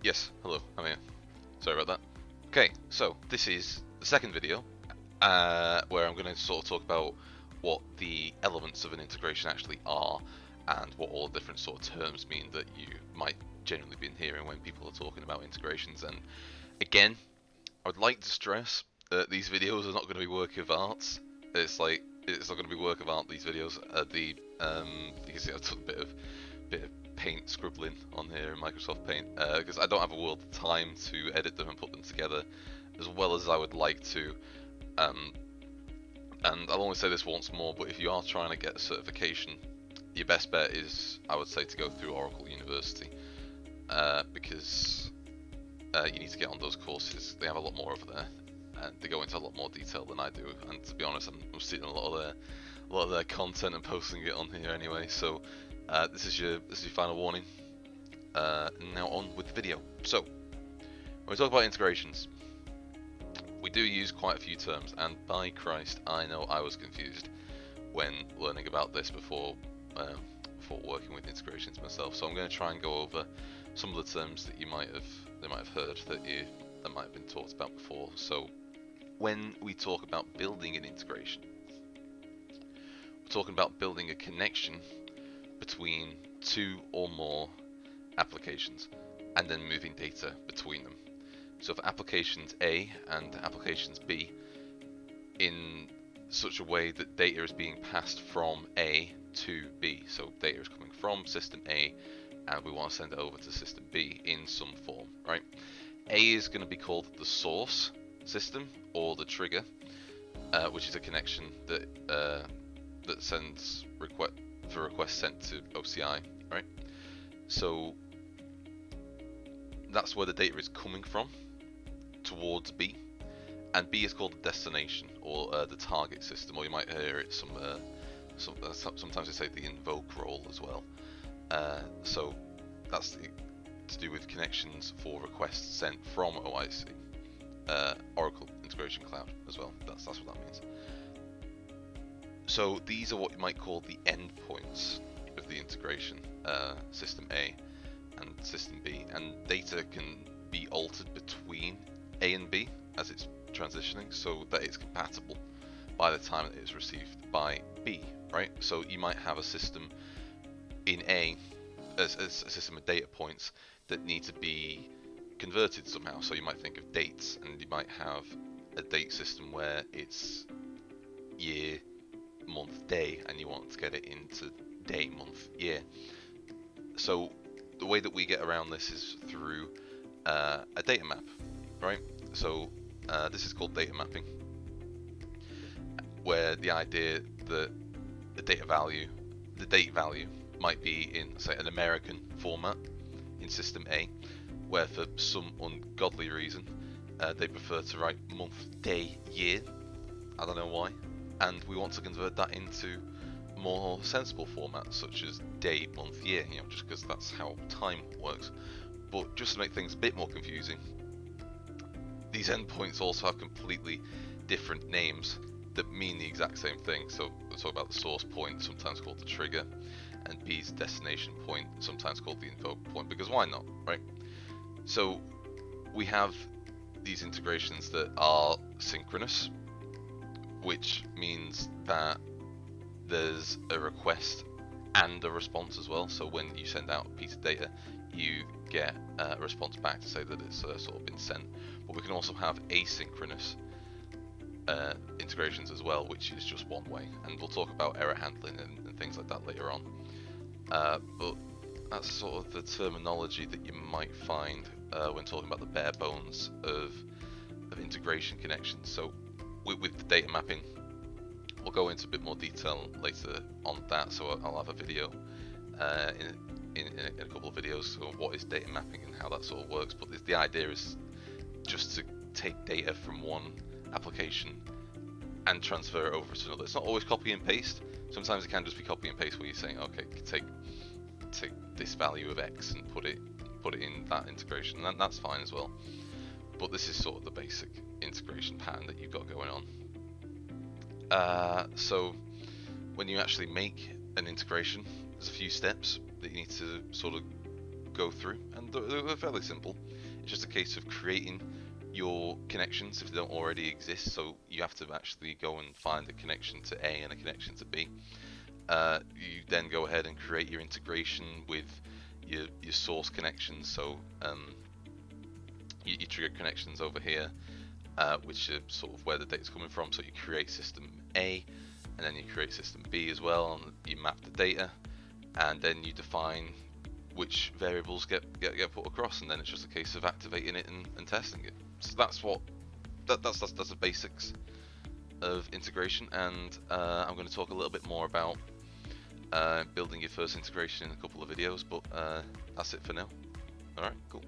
Yes, hello, I'm here. Sorry about that. Okay, so this is the second video where I'm going to sort of talk about what the elements of an integration actually are and what all the different sort of terms mean that you might generally be hearing when people are talking about integrations. And again, I would like to stress that these videos are not going to be work of art. It's not going to be work of art. These videos are you can see I've done a bit of paint scribbling on here in Microsoft Paint because I don't have a world of time to edit them and put them together as well as I would like to. Um, and I'll only say this once more, but if you are trying to get a certification, your best bet is, I would say, to go through Oracle University because you need to get on those courses. They have a lot more over there, and they go into a lot more detail than I do. And to be honest, I'm seeing a lot of their content and posting it on here anyway. So this is your final warning. Now on with the video. So when we talk about integrations, we do use quite a few terms, and by Christ, I know I was confused when learning about this before working with integrations myself. So I'm going to try and go over some of the terms that they might have heard that might have been talked about before. So when we talk about building an integration, we're talking about building a connection between two or more applications and then moving data between them. So for applications A and applications B, in such a way that data is being passed from A to B. So data is coming from system A and we want to send it over to system B in some form, right? A is going to be called the source system or the trigger, which is a connection that sends requests sent to OCI, right? So that's where the data is coming from towards B, and B is called the destination or the target system, or you might hear it sometimes they say the invoke role as well. So that's to do with connections for requests sent from OIC, Oracle Integration Cloud as well. That's what that means. So these are what you might call the endpoints of the integration, system A and system B, and data can be altered between A and B as it's transitioning so that it's compatible by the time that it's received by B, right? So you might have a system in A as a system of data points that need to be converted somehow. So you might think of dates, and you might have a date system where it's year, month, day, and you want to get it into day, month, year. So the way that we get around this is through a data map, right? So this is called data mapping, where the idea that the date value might be in, say, an American format in system A, where for some ungodly reason they prefer to write month, day, year. I don't know why. And we want to convert that into more sensible formats such as day, month, year, just because that's how time works. But just to make things a bit more confusing, these endpoints also have completely different names that mean the exact same thing. So we'll talk about the source point, sometimes called the trigger, and B's destination point, sometimes called the invoke point, because why not, right? So we have these integrations that are synchronous, which means that there's a request and a response as well. So when you send out a piece of data, you get a response back to say that it's sort of been sent. But we can also have asynchronous integrations as well, which is just one way, and we'll talk about error handling and things like that later on. But that's sort of the terminology that you might find when talking about the bare bones of integration connections. So with the data mapping, we'll go into a bit more detail later on that. So I'll have a video in a couple of videos on what is data mapping and how that sort of works. But the idea is just to take data from one application and transfer it over to another. It's not always copy and paste. Sometimes it can just be copy and paste where you're saying, okay, take this value of X and put it in that integration, and that's fine as well. But this is sort of the basic integration pattern that you've got going on. So when you actually make an integration, there's a few steps that you need to sort of go through, and they're fairly simple. It's just a case of creating your connections if they don't already exist. So you have to actually go and find a connection to A and a connection to B. You then go ahead and create your integration with your source connections. So you trigger connections over here, which are sort of where the data is coming from. So you create system A, and then you create system B as well, and you map the data, and then you define which variables get put across, and then it's just a case of activating it and testing it. So that's the basics of integration, and I'm going to talk a little bit more about building your first integration in a couple of videos, but that's it for now. Alright, cool.